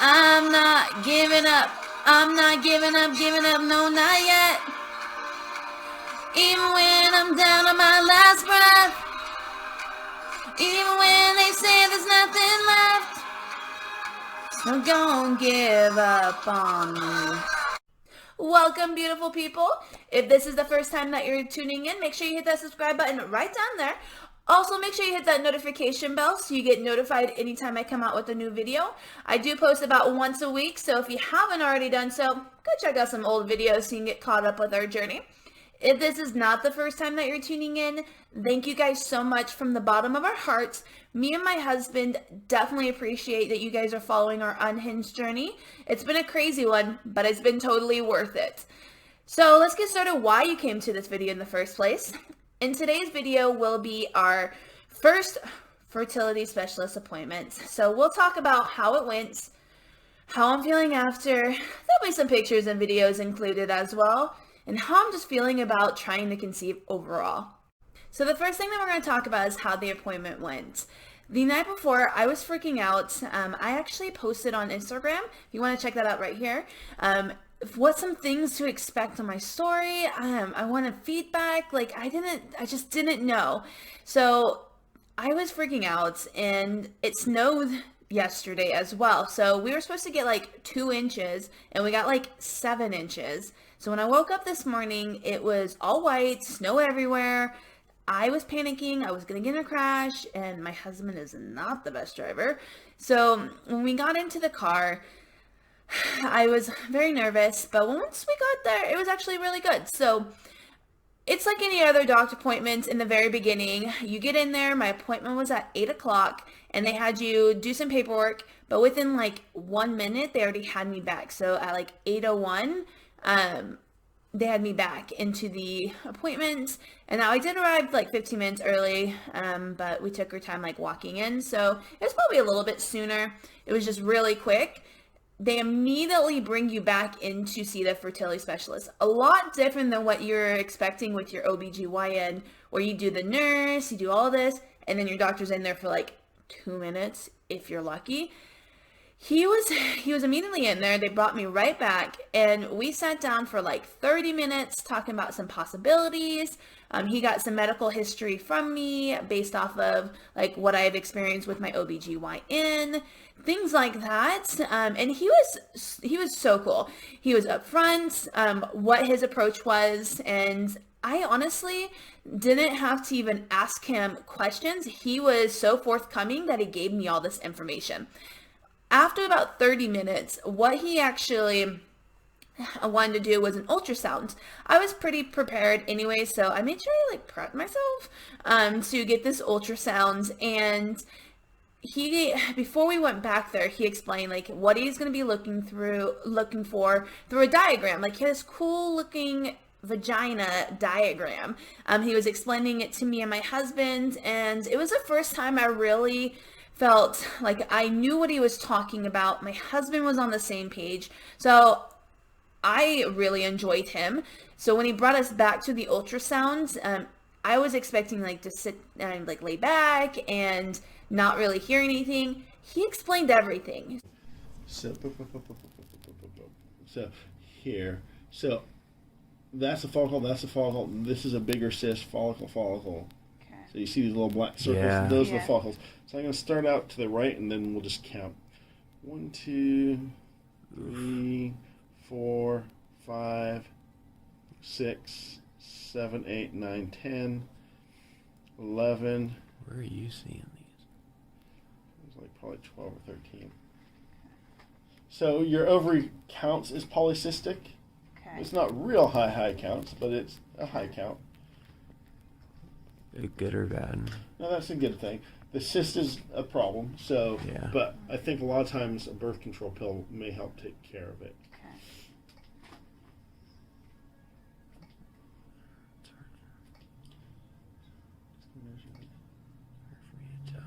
I'm not giving up. I'm not giving up, no, not yet. Even when I'm down on my last breath. Even when they say there's nothing left. So don't give up on me. Welcome, beautiful people. If this is the first time that you're tuning in, make sure you hit that subscribe button right down there. Also, make sure you hit that notification bell so you get notified anytime I come out with a new video. I do post about once a week, so if you haven't already done so, go check out some old videos so you can get caught up with our journey. If this is not the first time that you're tuning in, thank you guys so much from the bottom of our hearts. Me and my husband definitely appreciate that you guys are following our Unhinged journey. It's been a crazy one, but it's been totally worth it. So let's get started why you came to this video in the first place. In today's video will be our first fertility specialist appointment. So we'll talk about how it went, how I'm feeling after. There'll be some pictures and videos included as well, and how I'm just feeling about trying to conceive overall. So the first thing that we're going to talk about is how the appointment went. The night before, I was freaking out. I actually posted on Instagram, if you want to check that out right here, what some things to expect on my story. I wanted feedback. Like I just didn't know. So I was freaking out, and it snowed yesterday as well. So we were supposed to get like 2 inches, and we got like 7 inches. So when I woke up this morning, it was all white, snow everywhere. I was panicking. I was going to get in a crash, and my husband is not the best driver. So when we got into the car, I was very nervous, but once we got there, it was actually really good. So it's like any other doctor appointment in the very beginning. You get in there, my appointment was at 8 o'clock, and they had you do some paperwork, but within like 1 minute, they already had me back. So at like 8:01, they had me back into the appointment, and now I did arrive like 15 minutes early, but we took our time like walking in, so it was probably a little bit sooner. It was just really quick. They immediately bring you back in to see the fertility specialist. A lot different than what you're expecting with your OBGYN, where you do the nurse, you do all this, and then your doctor's in there for like 2 minutes if you're lucky. He was immediately in there. They brought me right back, and we sat down for like 30 minutes talking about some possibilities. He got some medical history from me based off of like what I've experienced with my OBGYN, things like that. And he was so cool. He was upfront, what his approach was, and I honestly didn't have to even ask him questions. He was so forthcoming that he gave me all this information. After about 30 minutes, what he actually wanted to do was an ultrasound. I was pretty prepared anyway, so I made sure I like prepped myself to get this ultrasound. And before we went back there, he explained like what he's going to be looking for through a diagram. Like he had this cool looking vagina diagram. He was explaining it to me and my husband, and it was the first time I really felt like I knew what he was talking about. My husband was on the same page, so I really enjoyed him. So when he brought us back to the ultrasound, I was expecting like to sit and like lay back and not really hear anything. He explained everything. So here, so that's a follicle, that's a follicle. This is a bigger cyst, follicle. Okay. So you see these little black circles. Yeah. Those are the follicles. So I'm going to start out to the right, and then we'll just count. 1, 2, 3, 4, 5, 6, 7, 8, 9, 10, 11. Where are you seeing these? It was like probably 12 or 13. So your ovary counts as polycystic. Okay. It's not real high counts, but it's a high count. Good or bad? No, that's a good thing. The cyst is a problem, so, Yeah. but I think a lot of times a birth control pill may help take care of it. Okay. It's hard for me to tell.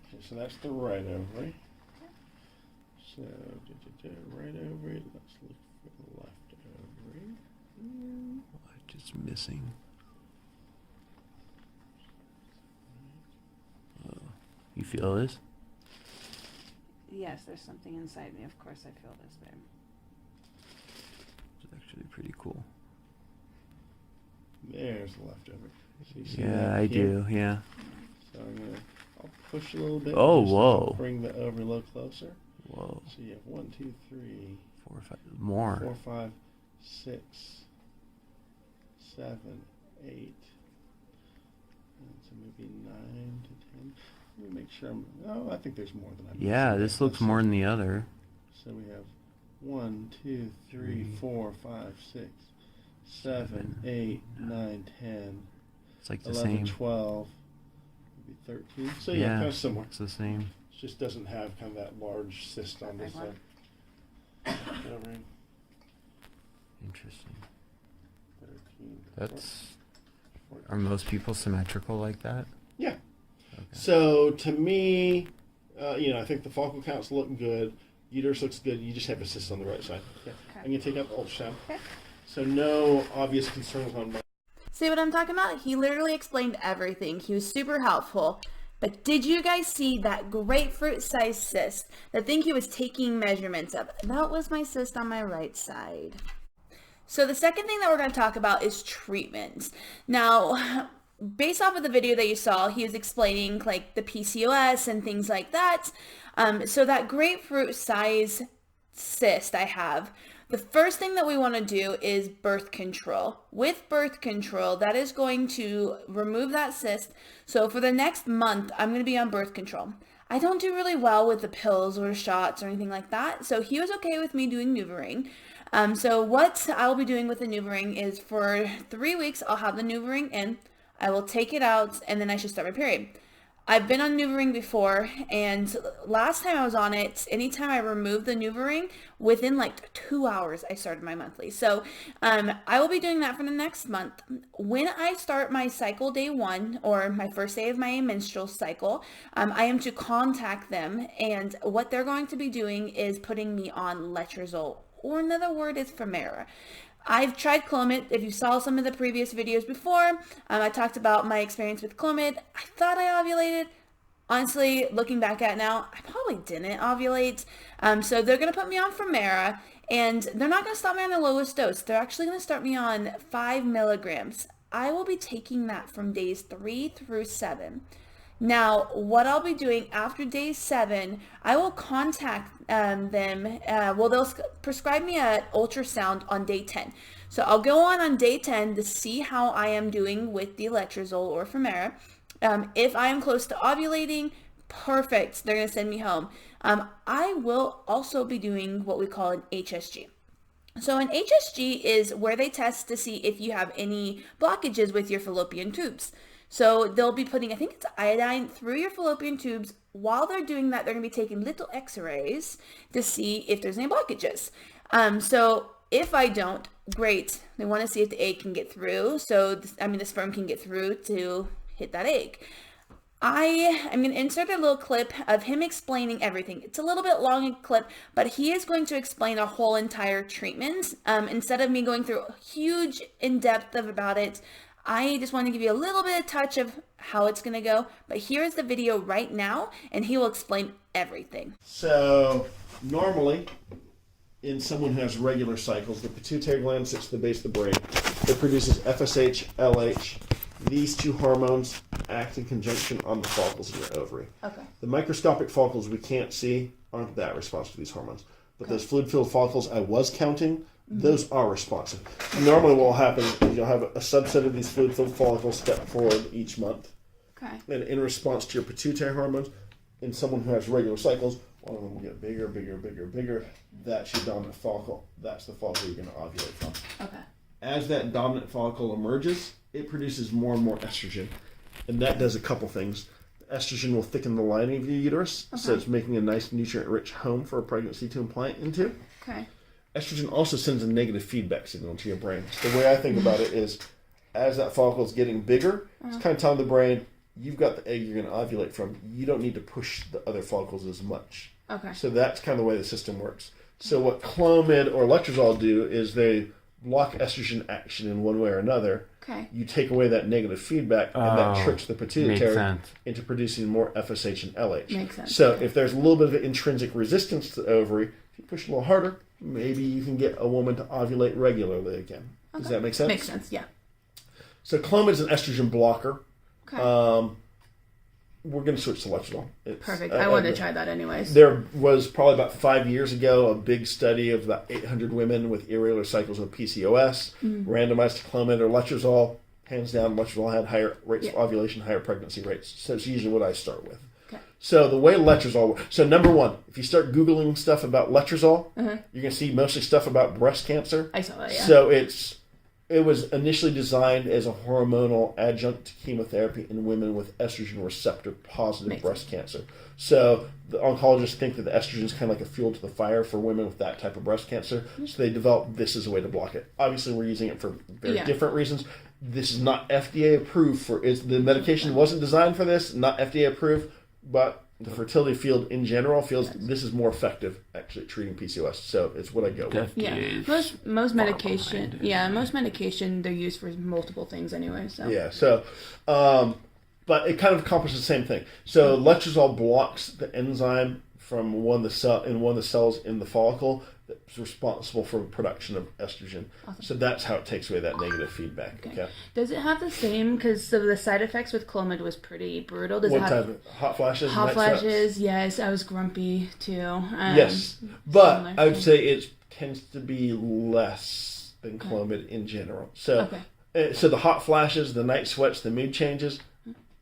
Okay, so that's the right ovary. So, right ovary, let's look for the left ovary. What, just missing? You feel this? Yes, there's something inside me. Of course I feel this, babe. It's actually pretty cool. There's the leftover. So you see Yeah, that I here? do. Yeah. So I'll push a little bit. Oh, just to whoa. Bring the overload closer. Whoa. So you have 1, 2, 3, 4 or 5 more. 4, 5, 6, 7, 8. And so maybe 9 to 10. Let me make sure I think there's more than I'm Yeah, missing. this looks more than the other. So we have 1, 2, 3, 4, 5, 6, 7, 8, 9, 10. It's like the 11, same. 12, maybe 13. So yeah, kind of similar. It's the same. It just doesn't have kind of that large cyst on this side. Interesting. 13. That's. 14. Are most people symmetrical like that? Yeah. Okay. So to me, I think the follicle counts look good. Uterus looks good. You just have a cyst on the right side. Okay. I'm going to take out the ultrasound. Okay. So no obvious concerns on my. See what I'm talking about? He literally explained everything. He was super helpful. But did you guys see that grapefruit-sized cyst? The thing he was taking measurements of. That was my cyst on my right side. So the second thing that we're going to talk about is treatments. Now, based off of the video that you saw, he was explaining like the PCOS and things like that. So that grapefruit size cyst I have, the first thing that we want to do is birth control. With birth control, that is going to remove that cyst. So for the next month, I'm going to be on birth control. I don't do really well with the pills or shots or anything like that. So he was okay with me doing NuvaRing. So what I'll be doing with the NuvaRing is for 3 weeks, I'll have the NuvaRing in. I will take it out and then I should start my period. I've been on NuvaRing before, and last time I was on it, anytime I removed the NuvaRing, within like 2 hours I started my monthly. So I will be doing that for the next month. When I start my cycle day 1, or my first day of my menstrual cycle, I am to contact them, and what they're going to be doing is putting me on letrozole, or another word is Femara. I've tried Clomid. If you saw some of the previous videos before, I talked about my experience with Clomid. I thought I ovulated. Honestly, looking back at it now, I probably didn't ovulate. So they're going to put me on Femara, and they're not going to stop me on the lowest dose. They're actually going to start me on 5 milligrams. I will be taking that from days 3 through 7. Now, what I'll be doing after day 7, I will contact them. They'll prescribe me an ultrasound on day 10. So I'll go on day 10 to see how I am doing with the letrozole or Femara. If I am close to ovulating, perfect. They're going to send me home. I will also be doing what we call an HSG. So an HSG is where they test to see if you have any blockages with your fallopian tubes. So they'll be putting, I think it's iodine, through your fallopian tubes. While they're doing that, they're going to be taking little x-rays to see if there's any blockages. So if I don't, great. They want to see if the egg can get through. So, the sperm can get through to hit that egg. I'm going to insert a little clip of him explaining everything. It's a little bit long a clip, but he is going to explain a whole entire treatment. Instead of me going through a huge in-depth about it, I just want to give you a little bit of touch of how it's going to go. But here's the video right now, and he will explain everything. So normally, in someone who has regular cycles, the pituitary gland sits at the base of the brain. It produces FSH, LH. These two hormones act in conjunction on the follicles in your ovary. Okay. The microscopic follicles we can't see aren't that responsive to these hormones. But those fluid-filled follicles I was counting, those are responsive. Normally what will happen is you'll have a subset of these fluid-filled follicles step forward each month. Okay. And in response to your pituitary hormones, in someone who has regular cycles, one of them will get bigger, bigger, bigger, bigger. That's your dominant follicle. That's the follicle you're going to ovulate from. Okay. As that dominant follicle emerges, it produces more and more estrogen. And that does a couple things. Estrogen will thicken the lining of your uterus, so it's making a nice nutrient-rich home for a pregnancy to implant into. Okay. Estrogen also sends a negative feedback signal to your brain. So the way I think about it is, as that follicle is getting bigger, it's kind of telling the brain, you've got the egg you're going to ovulate from. You don't need to push the other follicles as much. Okay. So that's kind of the way the system works. So what Clomid or letrozole do is they block estrogen action in one way or another, Okay. you take away that negative feedback, and that tricks the Makes pituitary sense. into producing more FSH and LH. Makes sense. So if there's a little bit of intrinsic resistance to the ovary, if you push a little harder, maybe you can get a woman to ovulate regularly again. Okay. Does that make sense? Makes sense, yeah. So Clomid is an estrogen blocker. Okay. We're going to switch to letrozole. Perfect. I wanted to try that anyways. There was probably about 5 years ago a big study of about 800 women with irregular cycles of PCOS, randomized to Clomid or letrozole. Hands down, letrozole had higher rates of ovulation, higher pregnancy rates. So it's usually what I start with. Okay. So the way letrozole works. So number one, if you start Googling stuff about letrozole, you're going to see mostly stuff about breast cancer. I saw that, yeah. So it was initially designed as a hormonal adjunct to chemotherapy in women with estrogen receptor positive breast cancer. So the oncologists think that the estrogen is kind of like a fuel to the fire for women with that type of breast cancer. So they developed this as a way to block it. Obviously, we're using it for very different reasons. This is not FDA approved for the medication wasn't designed for this, not FDA approved, but the fertility field in general feels this is more effective actually at treating PCOS. So it's what I go with. Yeah, most medication. Yeah, most medication they're used for multiple things anyway. So yeah, so but it kind of accomplishes the same thing. So letrozole blocks the enzyme from one of the cells in the follicle that's responsible for production of estrogen. Awesome. So that's how it takes away that negative feedback. Okay. Does it have the same? Because the side effects with Clomid was pretty brutal. Does What it have type of hot flashes? hot night flashes? sweats? Yes, I was grumpy too. Yes, but similar I would thing. say it tends to be less than Clomid in general. So, so the hot flashes, the night sweats, the mood changes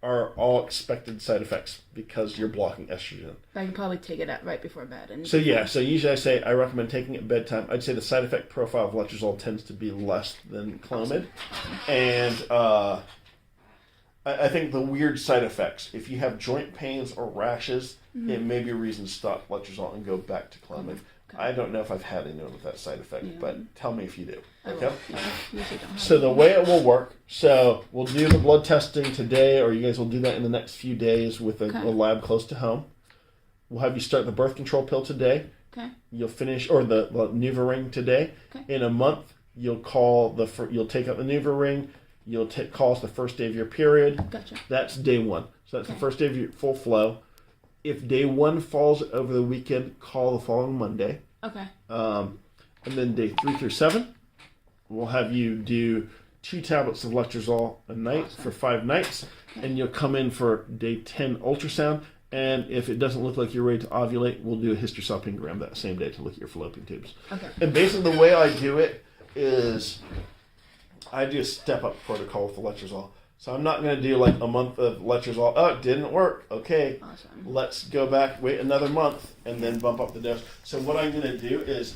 are all expected side effects because you're blocking estrogen. I can probably take it right before bed. And so usually I say I recommend taking it at bedtime. I'd say the side effect profile of letrozole tends to be less than Clomid. And I think the weird side effects, if you have joint pains or rashes, it may be a reason to stop letrozole and go back to Clomid. I don't know if I've had anyone with that side effect, but tell me if you do. Okay? So the way it will work, so we'll do the blood testing today, or you guys will do that in the next few days with a lab close to home. We'll have you start the birth control pill today. Okay. You'll finish, or the NuvaRing today. Okay. In a month, you'll take up the NuvaRing. You'll call us the first day of your period. Gotcha. That's day one. So that's the first day of your full flow. If day one falls over the weekend, call the following Monday. Okay. And then day 3 through 7, we'll have you do 2 tablets of letrozole a night for 5 nights. And you'll come in for day 10 ultrasound. And if it doesn't look like you're ready to ovulate, we'll do a hysterosalpingogram that same day to look at your fallopian tubes. Okay. And basically the way I do it is I do a step-up protocol with the letrozole. So I'm not going to do like a month of letrozole. Oh, it didn't work. Okay, let's go back, wait another month, and then bump up the dose. So what I'm going to do is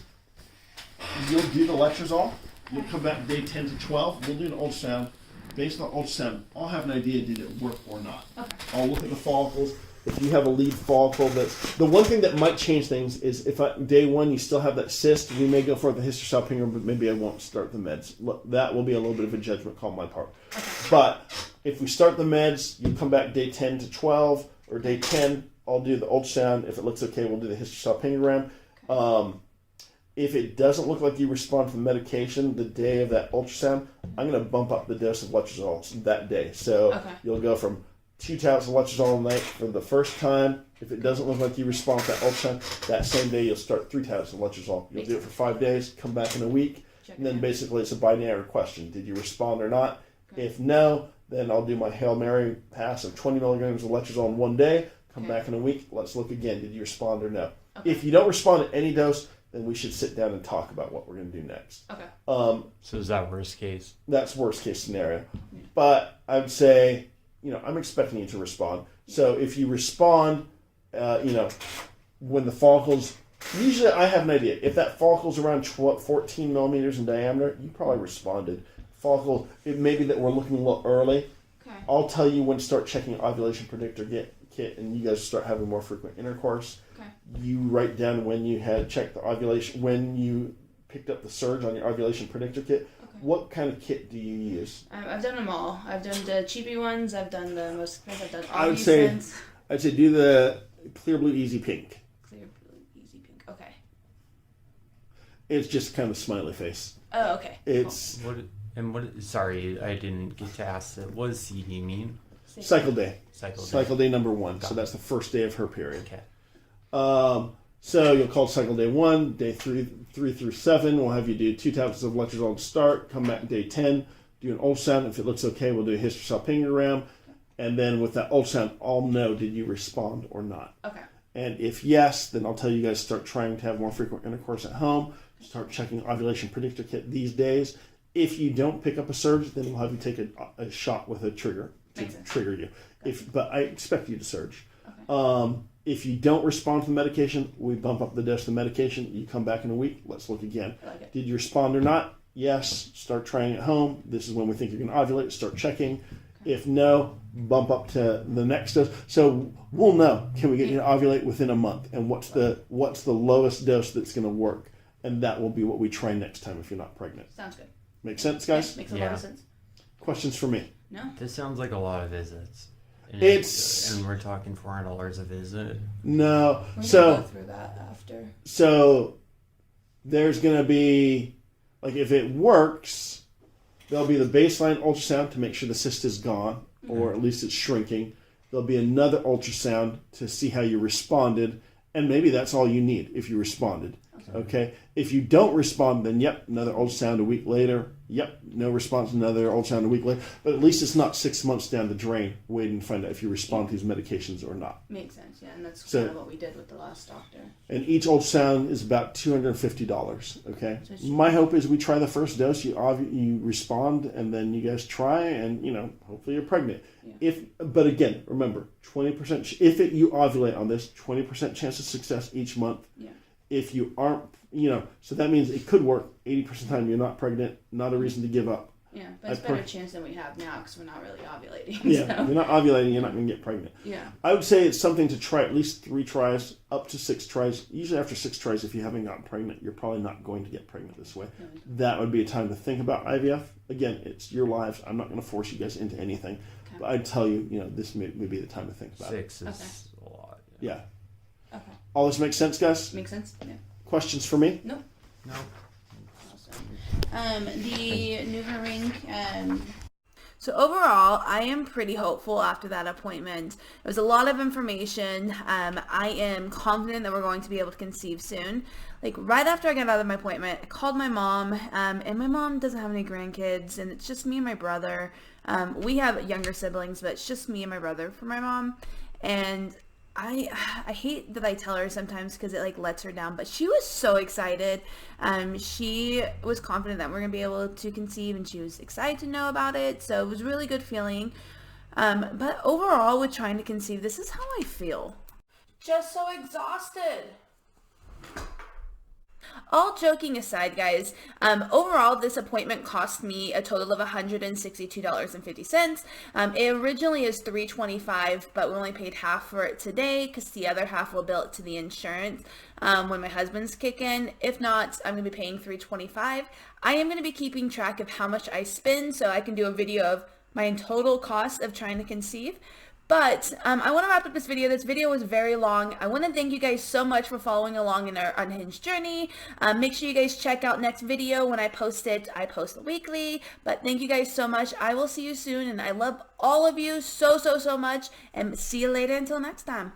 you'll do the letrozole. You'll come back day 10 to 12. We'll do an ultrasound. Based on ultrasound, I'll have an idea, did it work or not. Okay. I'll look at the follicles. If you have a lead follicle, the one thing that might change things is if day 1 you still have that cyst, we may go for the hysterosalpingogram, but maybe I won't start the meds. That will be a little bit of a judgment call on my part. Okay. But if we start the meds, you come back day 10 to 12, or day 10, I'll do the ultrasound. If it looks okay, we'll do the hysterosalpingogram. If it doesn't look like you respond to the medication the day of that ultrasound, I'm going to bump up the dose of letrozole that day. So you'll go from 2 tablets of letrozole a night for the first time. If it doesn't look like you respond to that ultrasound, that same day you'll start 3 tablets of letrozole. You'll do it for 5 days, come back in a week, and then basically it's a binary question. Did you respond or not? If no, then I'll do my Hail Mary pass of 20 milligrams of letrozole in 1 day, come back in a week, let's look again. Did you respond or no? If you don't respond at any dose, then we should sit down and talk about what we're going to do next. So is that worst case? That's worst case scenario. But I would say, I'm expecting you to respond. So if you respond, when the follicles, usually I have an idea. If that follicle's around 14 millimeters in diameter, you probably responded. Follicle, it may be that we're looking a little early. Okay. I'll tell you when to start checking ovulation predictor kit, and you guys start having more frequent intercourse. Okay. You write down when you had checked the ovulation, when you picked up the surge on your ovulation predictor kit. What kind of kit do you use? I've done them all. I've done the cheapy ones. I've done the most expensive. I've done all I'd say do the Clear Blue Easy Pink. Clear Blue Easy Pink. Okay. It's just kind of smiley face. Oh, okay. It's Sorry, I didn't get to ask that. What does CD mean? cycle day. Cycle day number 1. Got so that's the first day of her period. Okay. So you'll call cycle day 1, day 3 through 7. We'll have you do 2 tablets of letrozole to start. Come back day 10, do an ultrasound. If it looks okay, we'll do a hysterosalpingogram. And then with that ultrasound, I'll know, did you respond or not? Okay. And if yes, then I'll tell you guys start trying to have more frequent intercourse at home. Start checking ovulation predictor kit these days. If you don't pick up a surge, then we'll have you take a shot with a trigger to trigger you. But I expect you to surge. Okay. If you don't respond to the medication, we bump up the dose of the medication. You come back in a week. Let's look again. I like it. Did you respond or not? Yes. Start trying at home. This is when we think you're going to ovulate. Start checking. Okay. If no, bump up to the next dose. So we'll know. Can we get you to ovulate within a month? And what's the lowest dose that's going to work? And that will be what we try next time if you're not pregnant. Sounds good. Make sense, guys? Yeah, makes a lot of sense. Questions for me? No. This sounds like a lot of visits. And we're talking $400 a visit. No. We're gonna go through that after. So there's going to be, like, if it works, there'll be the baseline ultrasound to make sure the cyst is gone, or at least it's shrinking. There'll be another ultrasound to see how you responded, and maybe that's all you need if you responded. Okay. If you don't respond, then yep, another ultrasound a week later. Yep, no response, another ultrasound a week later. But at least it's not 6 months down the drain waiting to find out if you respond to these medications or not. Makes sense, yeah, and that's kind of what we did with the last doctor. And each ultrasound is about $250. Okay. My hope is we try the first dose, you respond, and then you guys try, and hopefully you're pregnant. Yeah. But again, remember, 20%. If you ovulate on this, 20% chance of success each month. Yeah. If you aren't, so that means it could work 80% of the time you're not pregnant, not a reason to give up. Yeah, but it's a better chance than we have now because we're not really ovulating. Yeah, so. You're not ovulating, you're not going to get pregnant. Yeah. I would say it's something to try at least 3 tries, up to 6 tries. Usually after 6 tries, if you haven't gotten pregnant, you're probably not going to get pregnant this way. Good. That would be a time to think about IVF. Again, it's your lives. I'm not going to force you guys into anything. Okay. But I'd tell you, this may be the time to think about 6 it. 6 is a lot. Yeah. Okay. All this makes sense, guys? Makes sense, yeah. Questions for me? Nope. No. Awesome. The Nuva ring. So overall, I am pretty hopeful after that appointment. It was a lot of information. I am confident that we're going to be able to conceive soon. Like right after I got out of my appointment, I called my mom, and my mom doesn't have any grandkids, and it's just me and my brother. We have younger siblings, but it's just me and my brother for my mom. And I hate that I tell her sometimes because it lets her down, but she was so excited. She was confident that we're going to be able to conceive, and she was excited to know about it. So it was a really good feeling. But overall with trying to conceive, this is how I feel. Just so exhausted. All joking aside, guys, overall this appointment cost me a total of $162.50. It originally is $325, but we only paid half for it today because the other half will bill it to the insurance when my husband's kick in. If not, I'm going to be paying $325. I am going to be keeping track of how much I spend so I can do a video of my total cost of trying to conceive. But I want to wrap up this video. This video was very long. I want to thank you guys so much for following along in our Unhinged journey. Make sure you guys check out next video when I post it. I post weekly. But thank you guys so much. I will see you soon. And I love all of you so much. And see you later until next time.